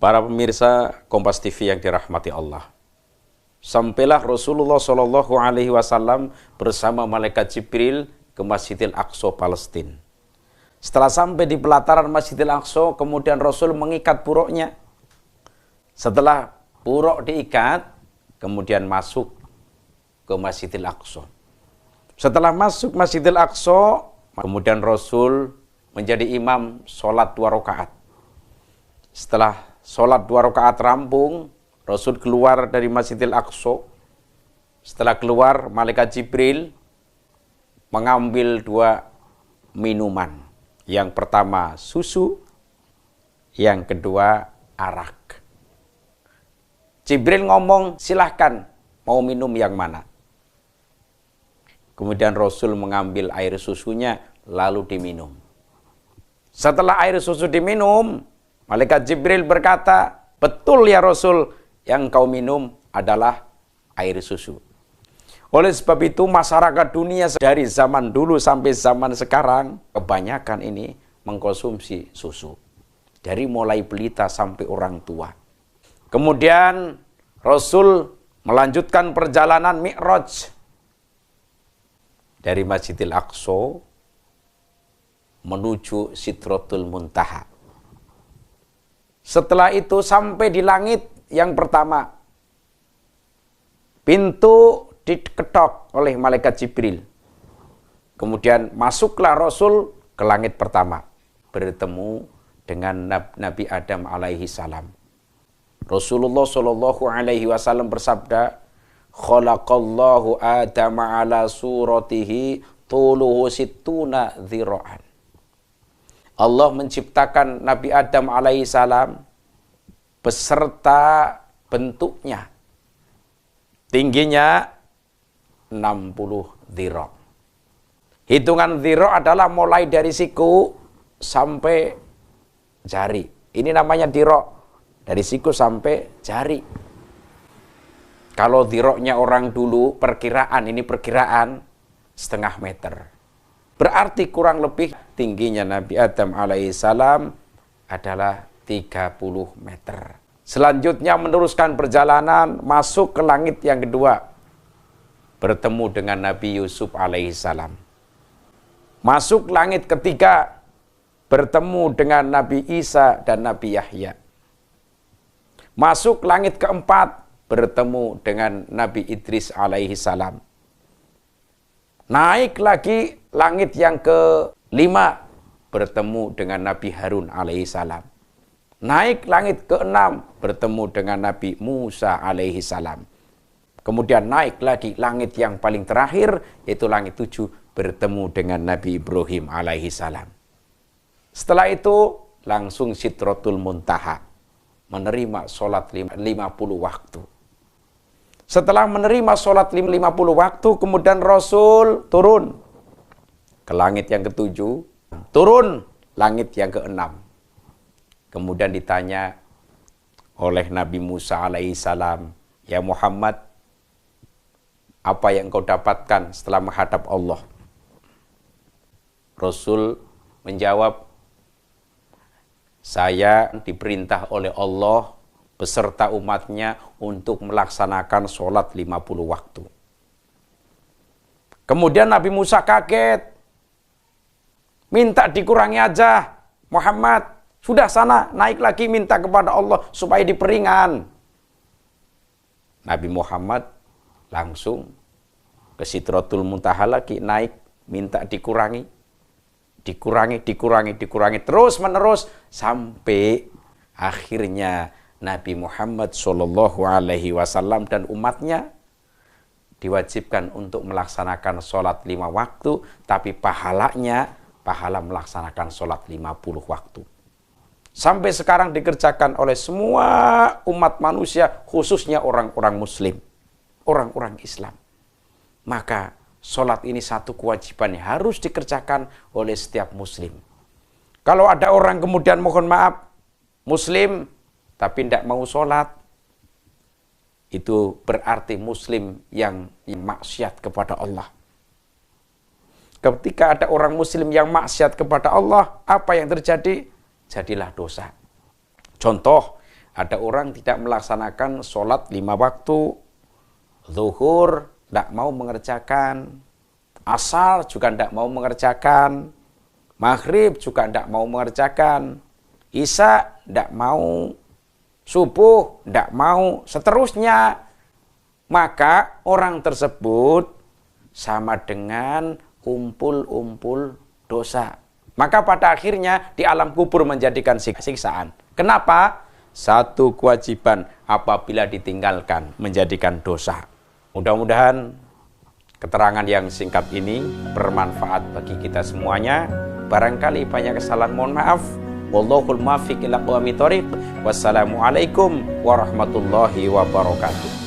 Para pemirsa Kompas TV yang dirahmati Allah, sampailah Rasulullah Shallallahu Alaihi Wasallam bersama malaikat Jibril ke Masjidil Aqsa Palestina. Setelah sampai di pelataran Masjidil Aqsa, kemudian Rasul mengikat buruknya. Setelah buruk diikat, kemudian masuk ke Masjidil Aqsa. Setelah masuk Masjidil Aqsa, kemudian Rasul menjadi imam sholat 2 rakaat. Setelah sholat 2 rakaat rampung, Rasul keluar dari Masjidil Aqsa. Setelah keluar, malaikat Jibril mengambil 2 minuman. Yang pertama susu, yang kedua arak. Jibril ngomong, silahkan mau minum yang mana. Kemudian Rasul mengambil air susunya lalu diminum. Setelah air susu diminum, malaikat Jibril berkata, betul ya Rasul, yang kau minum adalah air susu. Oleh sebab itu masyarakat dunia dari zaman dulu sampai zaman sekarang, kebanyakan ini mengkonsumsi susu. Dari mulai balita sampai orang tua. Kemudian Rasul melanjutkan perjalanan Mi'raj dari Masjidil Aqsa menuju Sidratul Muntaha. Setelah itu sampai di langit yang pertama. Pintu diketok oleh malaikat Jibril. Kemudian masuklah Rasul ke langit pertama. Bertemu dengan Nabi Adam alaihi salam. Rasulullah Shallallahu Alaihi Wasallam bersabda, khalaqallahu Adam ala suratihi tuluhu sittuna dhira'an. Allah menciptakan Nabi Adam alaihi salam beserta bentuknya. Tingginya 60 dhira'. Hitungan dhira' adalah mulai dari siku sampai jari. Ini namanya dhira'. Dari siku sampai jari. Kalau dhira'-nya orang dulu perkiraan, ini perkiraan 0,5 meter. Berarti kurang lebih tingginya Nabi Adam alaihissalam adalah 30 meter. Selanjutnya meneruskan perjalanan masuk ke langit yang kedua. Bertemu dengan Nabi Yusuf alaihissalam. Masuk langit ketiga. Bertemu dengan Nabi Isa dan Nabi Yahya. Masuk langit keempat. Bertemu dengan Nabi Idris alaihissalam. Naik lagi langit yang kelima. Bertemu dengan Nabi Harun alaihissalam. Naik langit ke-6. Bertemu dengan Nabi Musa alaihissalam. Kemudian naik lagi langit yang paling terakhir, yaitu langit 7, bertemu dengan Nabi Ibrahim alaihissalam. Setelah itu langsung Sidratul Muntaha, menerima sholat 50 waktu. Setelah menerima sholat 50 waktu, kemudian Rasul turun ke langit yang ke-7, turun langit yang ke-6. Kemudian ditanya oleh Nabi Musa alaihissalam, ya Muhammad, apa yang kau dapatkan setelah menghadap Allah? Rasul menjawab, saya diperintah oleh Allah beserta umatnya untuk melaksanakan sholat 50 waktu. Kemudian Nabi Musa kaget. Minta dikurangi aja, Muhammad. Sudah sana, naik lagi minta kepada Allah supaya diperingan. Nabi Muhammad langsung ke Sidratul Muntaha lagi, naik, minta dikurangi. Dikurangi, terus menerus sampai akhirnya Nabi Muhammad Shallallahu Alaihi Wasallam dan umatnya diwajibkan untuk melaksanakan sholat 5 waktu, tapi pahalanya pahala melaksanakan sholat 50 waktu. Sampai sekarang dikerjakan oleh semua umat manusia, khususnya orang-orang Muslim, orang-orang Islam. Maka sholat ini satu kewajiban yang harus dikerjakan oleh setiap Muslim. Kalau ada orang kemudian mohon maaf, Muslim tapi tidak mau sholat, itu berarti Muslim yang maksiat kepada Allah. Ketika ada orang Muslim yang maksiat kepada Allah, apa yang terjadi? Jadilah dosa. Contoh, Ada orang tidak melaksanakan sholat 5 waktu, zuhur tidak mau mengerjakan, asar juga tidak mau mengerjakan, maghrib juga tidak mau mengerjakan, isya tidak mau, subuh tidak mau, seterusnya. Maka orang tersebut sama dengan umpul-umpul dosa. Maka pada akhirnya di alam kubur menjadikan siksaan. Kenapa? Satu kewajiban apabila ditinggalkan menjadikan dosa. Mudah-mudahan keterangan yang singkat ini bermanfaat bagi kita semuanya. Barangkali banyak kesalahan, mohon maaf. Wallahul muwaffiq ila aqwamit thoriq. Wassalamualaikum warahmatullahi wabarakatuh.